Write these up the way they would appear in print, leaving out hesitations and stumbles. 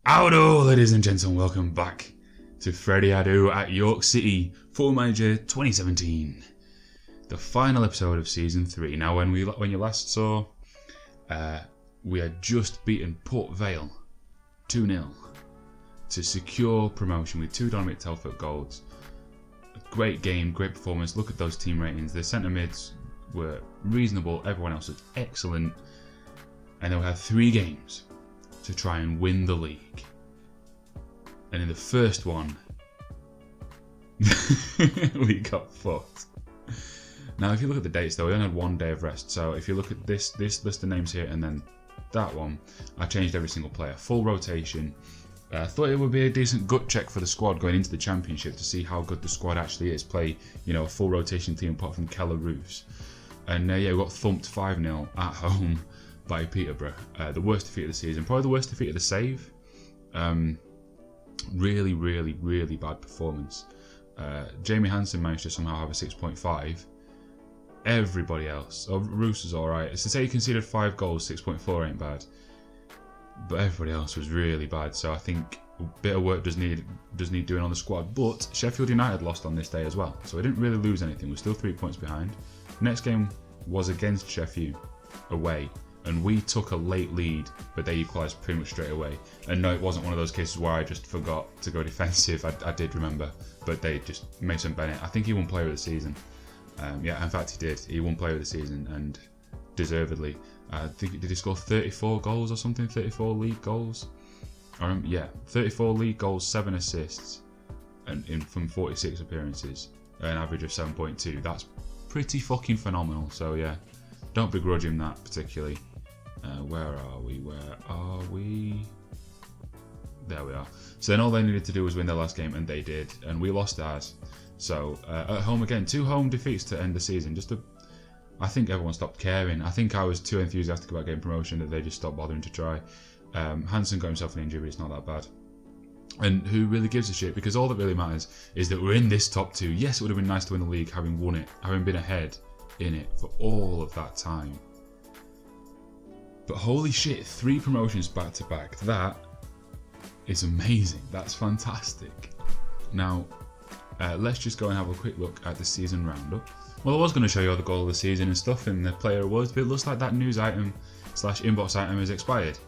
Howdo, ladies and gentlemen, welcome back to Freddy Adu at York City Football Manager 2017, the final episode of Season 3. Now, when you last saw, we had just beaten Port Vale 2-0 to secure promotion with 2 Dominic Telford goals. A great game, great performance. Look at those team ratings. The centre mids were reasonable, everyone else was excellent, and then we had 3 games to try and win the league. And in the first one, we got fucked. Now, if you look at the dates, though, we only had 1 day of rest. So if you look at this list of names here and then that one, I changed every single player. Full rotation. I thought it would be a decent gut check for the squad going into the championship to see how good the squad actually is. Play, a full rotation team apart from Keller Roofs. And we got thumped 5-0 at home by Peterborough. The worst defeat of the season, probably the worst defeat of the save. Really, really, really bad performance. Jamie Hansen managed to somehow have a 6.5. Everybody else, Roos is alright. It's to say he conceded 5 goals, 6.4 ain't bad. But everybody else was really bad, so I think a bit of work does need doing on the squad. But Sheffield United lost on this day as well, so we didn't really lose anything. We're still 3 points behind. Next game was against Sheffield away, and we took a late lead, but they equalised pretty much straight away. And no, it wasn't one of those cases where I just forgot to go defensive. I did remember, but they just, Mason Bennett, I think he won Player of the Season. In fact he did. He won Player of the Season, and deservedly. I think, did he score 34 goals or something? 34 league goals? 34 league goals, 7 assists, and from 46 appearances, an average of 7.2. That's pretty fucking phenomenal. So yeah, don't begrudge him that particularly. Where are we? There we are. So then all they needed to do was win their last game, and they did, and we lost ours. So at home again, 2 home defeats to end the season. I think everyone stopped caring. I think I was too enthusiastic about getting promotion that they just stopped bothering to try. Hansen got himself an injury, but it's not that bad. And who really gives a shit? Because all that really matters is that we're in this top 2. Yes, it would have been nice to win the league having won it, having been ahead in it for all of that time. But holy shit, 3 promotions back to back. That is amazing. That's fantastic. Now, let's just go and have a quick look at the season roundup. Well, I was going to show you all the goal of the season and stuff in the player awards, but it looks like that news item / inbox item has expired,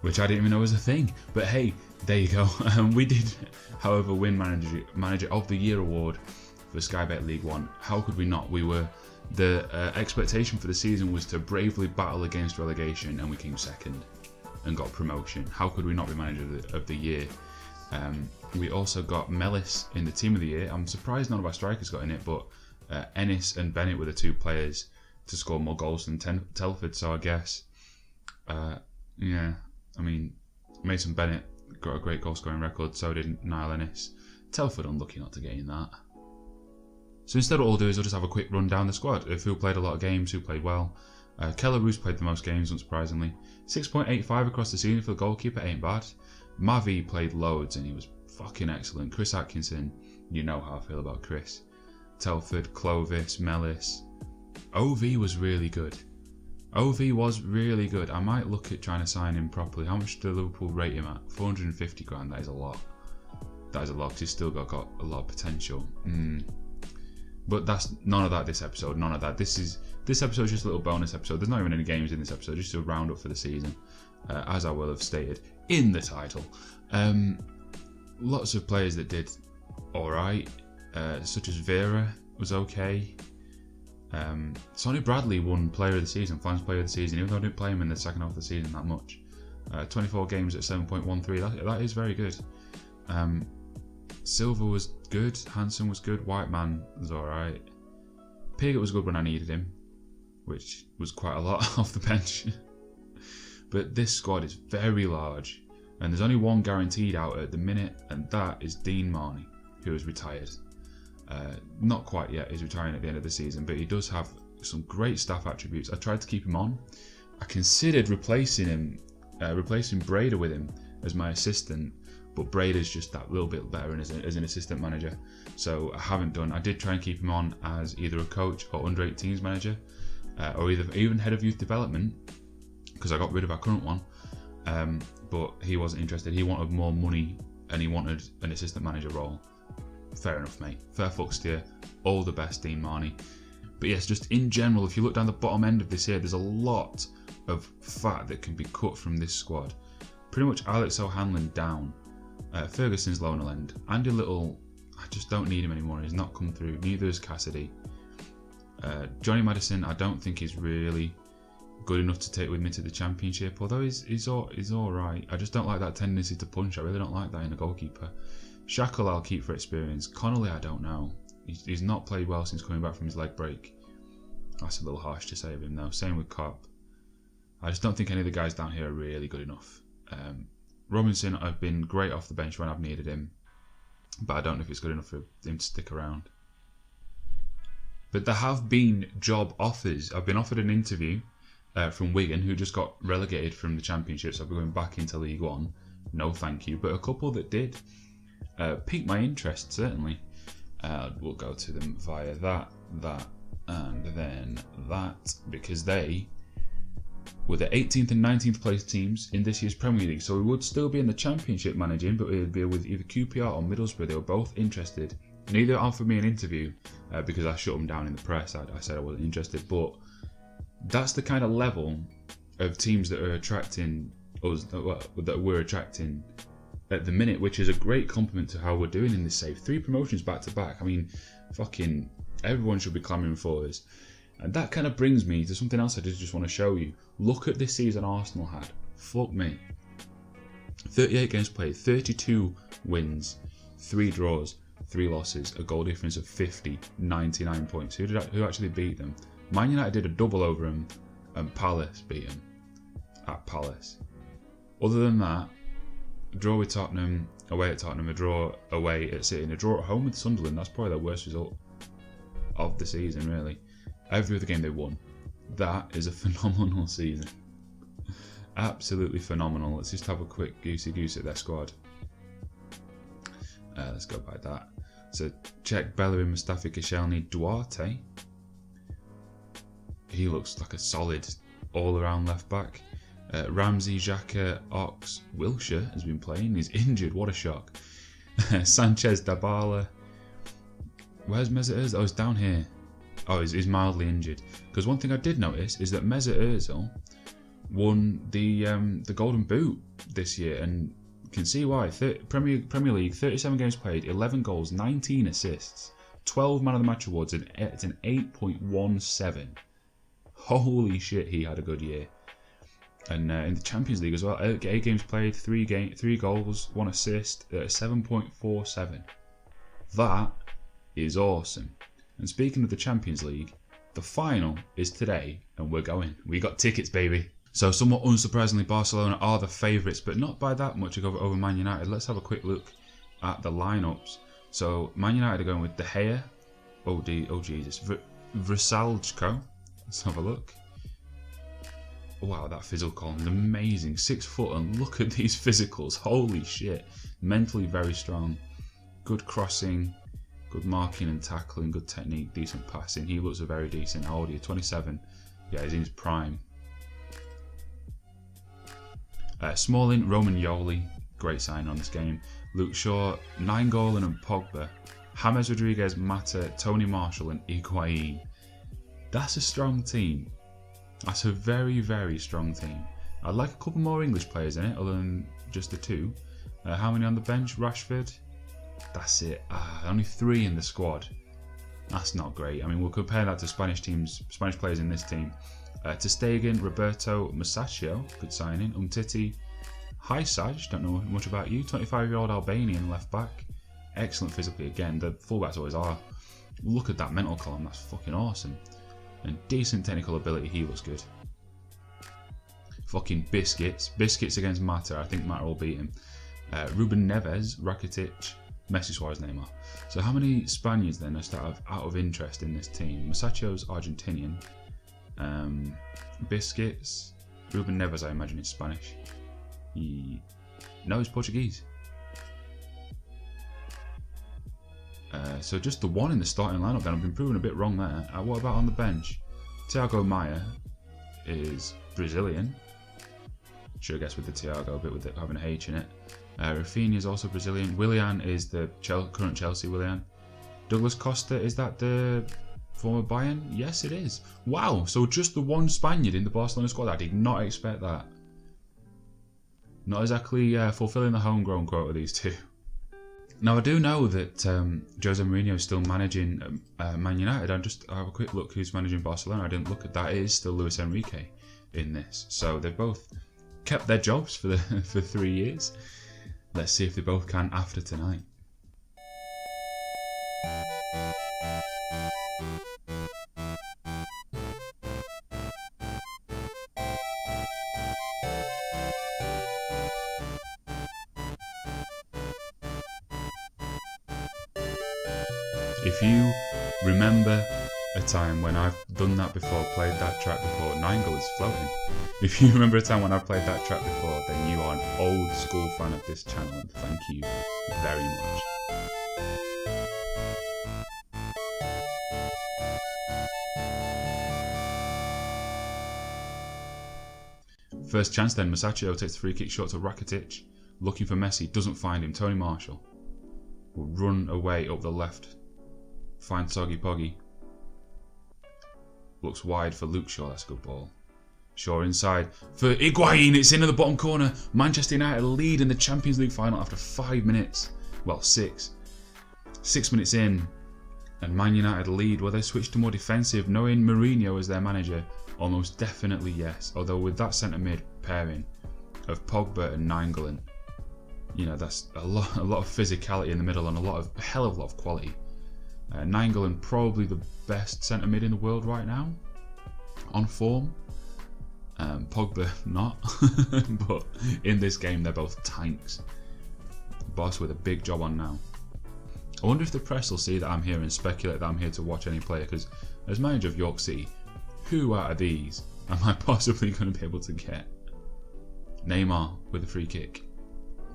which I didn't even know was a thing. But hey, there you go. We did, however, win Manager of the Year award for Sky Bet League 1. How could we not? The expectation for the season was to bravely battle against relegation, and we came second and got promotion. How could we not be Manager of the Year? We also got Mellis in the Team of the Year. I'm surprised none of our strikers got in it, but Ennis and Bennett were the 2 players to score more goals than Telford, so I guess, Mason Bennett got a great goal scoring record, so did Niall Ennis. Telford unlucky not to get in that. So instead what we'll do is we'll just have a quick run down the squad of who played a lot of games, who played well. Keller Roos played the most games, unsurprisingly. 6.85 across the season for the goalkeeper, ain't bad. Mavi played loads and he was fucking excellent. Chris Atkinson, you know how I feel about Chris. Telford, Clovis, Mellis. OV was really good. I might look at trying to sign him properly. How much do Liverpool rate him at? 450 grand, that is a lot. Because he's still got a lot of potential. But that's none of that this episode, none of that. This episode is just a little bonus episode. There's not even any games in this episode, just a roundup for the season, as I will have stated in the title. Lots of players that did alright, such as Vera was okay. Sonny Bradley won Player of the Season, Fans Player of the Season, even though I didn't play him in the second half of the season that much. 24 games at 7.13, that is very good. Silver was good, Hansen was good, Whiteman was alright. Piggott was good when I needed him, which was quite a lot off the bench. But this squad is very large, and there's only one guaranteed out at the minute, and that is Dean Marnie, who has retired. Not quite yet, he's retiring at the end of the season, but he does have some great staff attributes. I tried to keep him on. I considered replacing Brader with him as my assistant, but Brader's just that little bit better as an assistant manager, so I haven't done. I did try and keep him on as either a coach or under-18s manager, or even head of youth development, because I got rid of our current one. but he wasn't interested. He wanted more money and he wanted an assistant manager role. Fair enough, mate. Fair fucks to you. All the best, Dean Marney. But yes, just in general, if you look down the bottom end of this here, there's a lot of fat that can be cut from this squad. Pretty much Alex O'Hanlon down. Ferguson's low on the end. Andy Little, I just don't need him anymore. He's not come through. Neither is Cassidy. Johnny Madison, I don't think he's really good enough to take with me to the championship, although he's all right. I just don't like that tendency to punch. I really don't like that in a goalkeeper. Shackle I'll keep for experience. Connolly I don't know. He's not played well since coming back from his leg break. That's a little harsh to say of him though. Same with Kopp. I just don't think any of the guys down here are really good enough. Robinson, I've been great off the bench when I've needed him, but I don't know if it's good enough for him to stick around. But there have been job offers. I've been offered an interview from Wigan, who just got relegated from the Championship, so I'll be going back into League One. No thank you, but a couple that did pique my interest, certainly. We'll go to them via that, and then that, because they were the 18th and 19th place teams in this year's Premier League, so we would still be in the Championship managing, but it would be with either QPR or Middlesbrough. They were both interested. Neither offered me an interview because I shut them down in the press. I said I wasn't interested, but that's the kind of level of teams that are attracting us, that we're attracting at the minute, which is a great compliment to how we're doing in this save. 3 promotions back to back. I mean, fucking everyone should be clamouring for us. And that kind of brings me to something else I just want to show you. Look at this season Arsenal had. Fuck me. 38 games played, 32 wins, 3 draws, 3 losses, a goal difference of 50, 99 points. Who actually beat them? Man United did a double over them, and Palace beat them at Palace. Other than that, a draw with Tottenham, away at Tottenham, a draw away at City, and a draw at home with Sunderland. That's probably their worst result of the season, really. Every other game they won. That is a phenomenal season. Absolutely phenomenal. Let's just have a quick goosey-goose at their squad. Let's go by that. So, check Bellerin, Mustafi, Koscielny, Duarte. He looks like a solid all-around left-back. Ramsey, Xhaka, Ox, Wilshere has been playing. He's injured. What a shock. Sanchez, Dybala. Where's Mesut Ozil? Oh, he's down here. Oh, he's mildly injured. Because one thing I did notice is that Mesut Ozil won the Golden Boot this year, and you can see why. Premier League, 37 games played, 11 goals, 19 assists, 12 Man of the Match awards, and it's an 8.17. Holy shit, he had a good year. And in the Champions League as well, 8 games played, 3 goals, 1 assist, 7.47. That is awesome. And speaking of the Champions League, the final is today, and we're going. We got tickets, baby. So somewhat unsurprisingly, Barcelona are the favourites, but not by that much over Man United. Let's have a quick look at the lineups. So Man United are going with De Gea, Jesus, Vrsaljko. Let's have a look. Wow, that physical column is amazing. 6 foot, and look at these physicals. Holy shit. Mentally very strong. Good crossing. Good marking and tackling, good technique, decent passing. He looks a very decent. How old are you? 27. Yeah, he's in his prime. Smalling, Roman Yoli, great sign on this game. Luke Shaw, Nainggolan and Pogba. James Rodriguez, Mata, Tony Marshall and Higuain. That's a strong team. That's a very, very strong team. I'd like a couple more English players in it, other than just the 2. How many on the bench? Rashford. That's it. Only 3 in the squad. That's not great. I mean, we'll compare that to Spanish players in this team. Ter Stegen, Roberto, Musacchio, good signing. Umtiti, Hysaj, don't know much about you. 25-year-old Albanian left back. Excellent physically again. The fullbacks always are. Look at that mental column. That's fucking awesome. And decent technical ability. He looks good. Fucking biscuits. Biscuits against Mata. I think Mata will beat him. Ruben Neves, Rakitic, Messi, Suarez, Neymar. So how many Spaniards then are out of interest in this team? Musacchio's Argentinian. Biscuits. Ruben Neves, I imagine, is Spanish. No, he's Portuguese. So just the 1 in the starting lineup then. I've been proven a bit wrong there. What about on the bench? Thiago Maia is Brazilian. Should have guessed with the Thiago, a bit with it having a H in it. Rafinha is also Brazilian. Willian is the current Chelsea Willian. Douglas Costa, is that the former Bayern? Yes, it is. Wow, so just the one Spaniard in the Barcelona squad. I did not expect that. Not exactly fulfilling the homegrown quota, these two. Now, I do know that Jose Mourinho is still managing Man United. I just have a quick look who's managing Barcelona. I didn't look at that. It is still Luis Enrique in this. So they've both kept their jobs for 3 years. Let's see if they both can after tonight. If you remember a time when I've done that before, played that track before, Ningle is floating. If you remember a time when I've played that track before, then you are an old school fan of this channel, and thank you very much. First chance then, Masaccio takes the free kick short to Rakitic, looking for Messi, doesn't find him. Tony Marshall will run away up the left, find Soggy Poggy. Looks wide for Luke Shaw, that's a good ball. Shaw inside for Higuain, it's into the bottom corner. Manchester United lead in the Champions League final after 5 minutes. Well, 6. 6 minutes in, and Man United lead. Will they switch to more defensive, knowing Mourinho as their manager? Almost definitely yes. Although with that centre mid pairing of Pogba and Nainggolan, you know, that's a lot of physicality in the middle and a hell of a lot of quality. Nainggolan probably the best centre mid in the world right now, on form. Pogba not, but in this game they're both tanks. Boss with a big job on now. I wonder if the press will see that I'm here and speculate that I'm here to watch any player, because as manager of York City, who out of these am I possibly going to be able to get? Neymar with a free kick,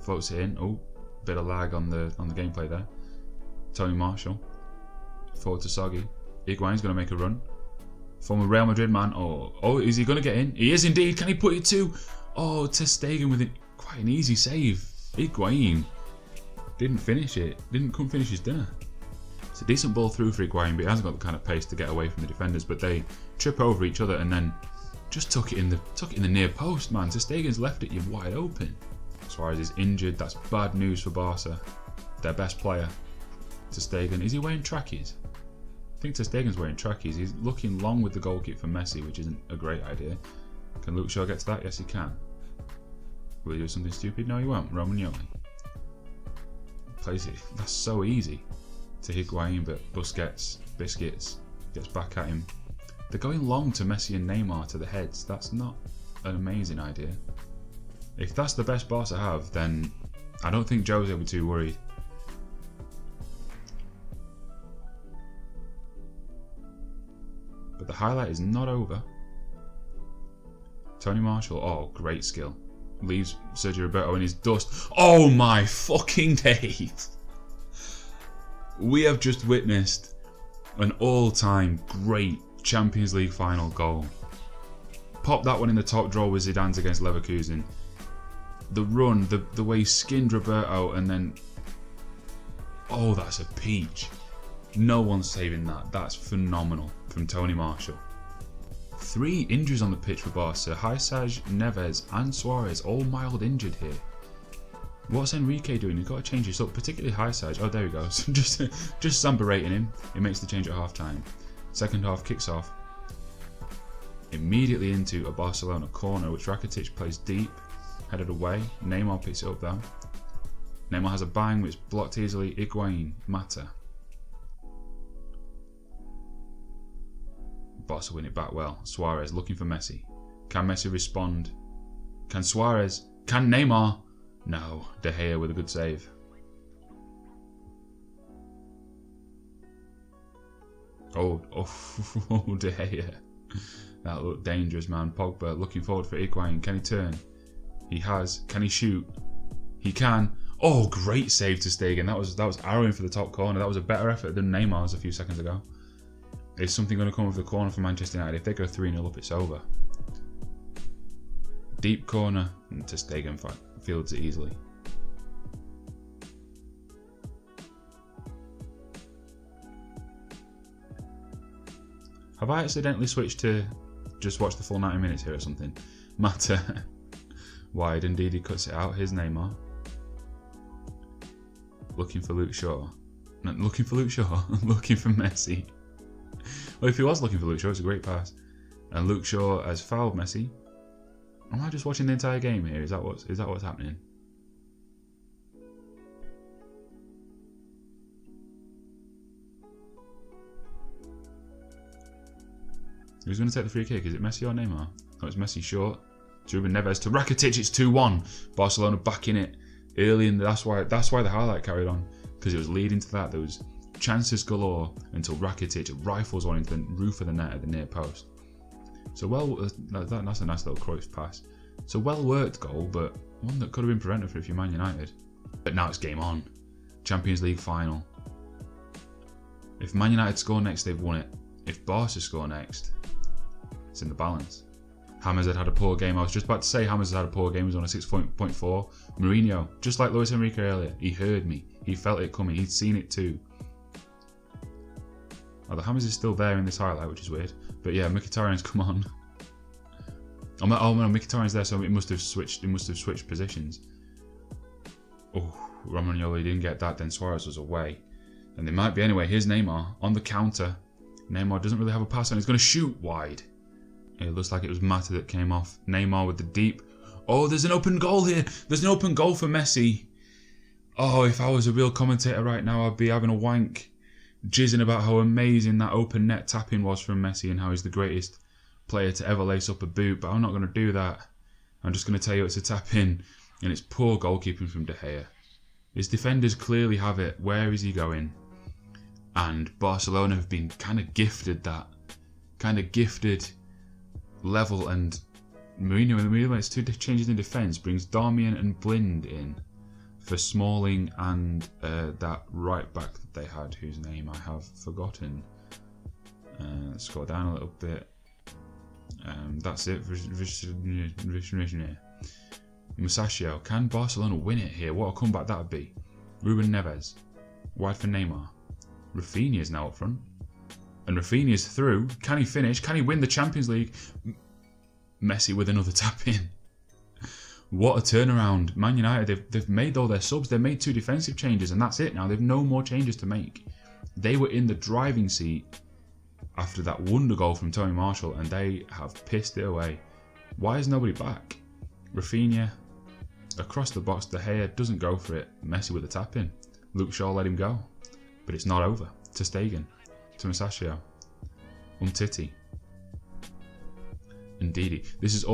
floats it in. Oh, bit of lag on the gameplay there. Tony Marshall forward to Soggy. Higuain's going to make a run. Former Real Madrid man. Oh, is he going to get in? He is indeed. Can he put it to? Oh, Ter Stegen with quite an easy save. Higuain didn't finish it. Couldn't finish his dinner. It's a decent ball through for Higuain, but he hasn't got the kind of pace to get away from the defenders. But they trip over each other and then just took it in the near post, man. Ter Stegen's left it you wide open. Suarez is injured. That's bad news for Barca. Their best player, Ter Stegen. Is he wearing trackies? I think Ter Stegen's wearing trackies. He's looking long with the goal kick for Messi, which isn't a great idea. Can Luke Shaw get to that? Yes, he can. Will he do something stupid? No, he won't. Romagnoli plays it. That's so easy to Higuain, but Biscuits gets back at him. They're going long to Messi and Neymar to the heads. That's not an amazing idea. If that's the best Barca have, then I don't think Jose will be too worried. But the highlight is not over. Tony Marshall, oh, great skill. Leaves Sergio Roberto in his dust. Oh my fucking days! We have just witnessed an all-time great Champions League final goal. Pop that one in the top drawer with Zidane's against Leverkusen. The run, the way he skinned Roberto, and then... Oh, that's a peach. No one's saving that. That's phenomenal from Tony Marshall. 3 injuries on the pitch for Barca. Haisaj, Neves and Suarez all mild injured here. What's Enrique doing? He's got to change his look, particularly Haisaj. Oh, there he goes. just Samba-rating him. He makes the change at half-time. Second half kicks off. Immediately into a Barcelona corner, which Rakitic plays deep, headed away. Neymar picks it up though. Neymar has a bang, which blocked easily. Higuain, Mata. Barca win it back well. Suarez looking for Messi. Can Messi respond? Can Suarez? Can Neymar? No. De Gea with a good save. Oh, De Gea. That looked dangerous, man. Pogba looking forward for Higuain. Can he turn? He has. Can he shoot? He can. Oh, great save to Stegen. That was arrowing for the top corner. That was a better effort than Neymar's a few seconds ago. Is something going to come of the corner for Manchester United? If they go 3-0 up, it's over. Deep corner, and ter Stegen fields it easily. Have I accidentally switched to just watch the full 90 minutes here or something? Matter. Wide, indeed, he cuts it out. Here's Neymar. Looking for Luke Shaw. No, looking for Luke Shaw. Looking for Messi. Well, if he was looking for Luke Shaw, it's a great pass. And Luke Shaw has fouled Messi. Am I just watching the entire game here? Is that what's happening? Who's going to take the free kick? Is it Messi or Neymar? Oh, it's Messi short. To Ruben Neves to Rakitic. It's 2-1. Barcelona back in it early, and that's why the highlight carried on, because it was leading to that. There was chances galore until Rakitic rifles one into the roof of the net at the near post. So that's a nice little Cruyff pass. It's a well worked goal, but one that could have been prevented for if you're Man United. But now it's game on. Champions League final. If Man United score next, they've won it. If Barca score next, it's in the balance. Hammers had a poor game. I was just about to say Hammers had a poor game. He was on a 6.4. Mourinho, just like Luis Enrique earlier, he heard me. He felt it coming. He'd seen it too. Oh, the Hammers is still there in this highlight, which is weird. But yeah, Mkhitaryan's come on. Oh no, Mkhitaryan's there, so it must have switched. It must have switched positions. Oh, Romagnoli didn't get that. Then Suarez was away, and they might be anyway. Here's Neymar on the counter. Neymar doesn't really have a pass, and he's going to shoot wide. It looks like it was Mata that came off. Neymar with the deep. Oh, there's an open goal here. There's an open goal for Messi. Oh, if I was a real commentator right now, I'd be having a wank, jizzing about how amazing that open net tapping was from Messi and how he's the greatest player to ever lace up a boot. But I'm not going to do that. I'm just going to tell you it's a tap in, and it's poor goalkeeping from De Gea. His defenders clearly have it. Where is he going? And Barcelona have been kind of gifted level, and Mourinho, it's two changes in defence, brings Darmian and Blind in for Smalling and that right back that they had, whose name I have forgotten. Let's scroll down a little bit. That's it. Musacchio. Can Barcelona win it here? What a comeback that would be. Ruben Neves. Wide for Neymar. Rafinha's now up front. And Rafinha's through. Can he finish? Can he win the Champions League? Messi with another tap in. What a turnaround. Man United, they've made all their subs. They've made 2 defensive changes, and that's it now. They've no more changes to make. They were in the driving seat after that wonder goal from Tony Marshall, and they have pissed it away. Why is nobody back? Rafinha across the box. De Gea doesn't go for it. Messi with a tap in. Luke Shaw let him go. But it's not over. Ter Stegen. To Musacchio. Umtiti. Ndidi. This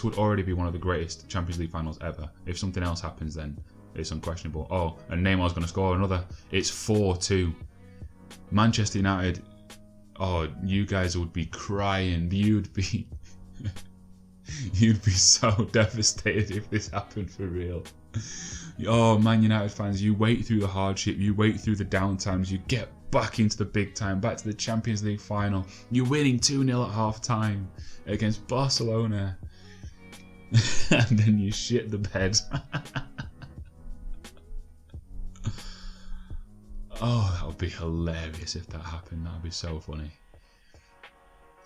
would already be one of the greatest Champions League finals ever. If something else happens, then it's unquestionable. Oh, and Neymar's going to score another. It's 4-2. Manchester United. Oh, you guys would be crying. You'd be so devastated if this happened for real. Oh, Man United fans, you wait through the hardship, you wait through the downtimes, you get back into the big time, back to the Champions League final. You're winning 2-0 at half time against Barcelona. And then you shit the bed. Oh, that would be hilarious if that happened. That would be so funny.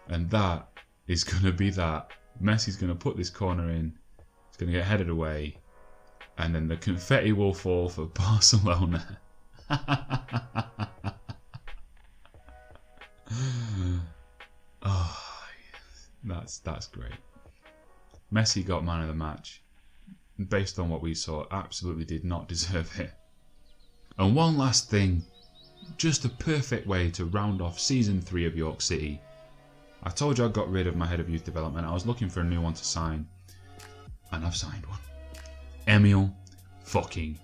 And that is going to be that. Messi's going to put this corner in. It's going to get headed away. And then the confetti will fall for Barcelona. Oh, that's great. Messi got man of the match. Based on what we saw, absolutely did not deserve it. And one last thing, just a perfect way to round off Season 3 of York City. I told you I got rid of my head of youth development. I was looking for a new one to sign. And I've signed one. Emil fucking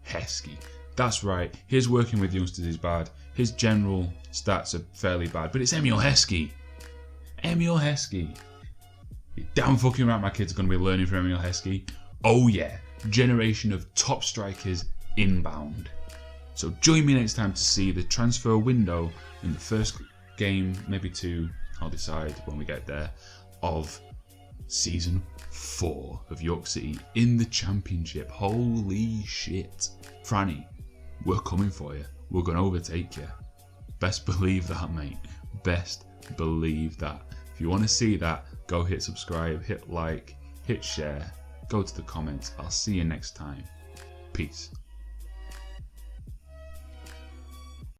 Heskey. That's right, his working with youngsters is bad. His general stats are fairly bad. But it's Emil Heskey. Emil Heskey. You're damn fucking right my kids are going to be learning from Emil Heskey. Oh yeah, generation of top strikers inbound. So join me next time to see the transfer window in the first game, maybe 2, I'll decide when we get there, of Season 4 of York City in the Championship. Holy shit. Franny, we're coming for you. We're going to overtake you. Best believe that, mate. Best believe that. If you want to see that, go hit subscribe, hit like, hit share, go to the comments. I'll see you next time. Peace.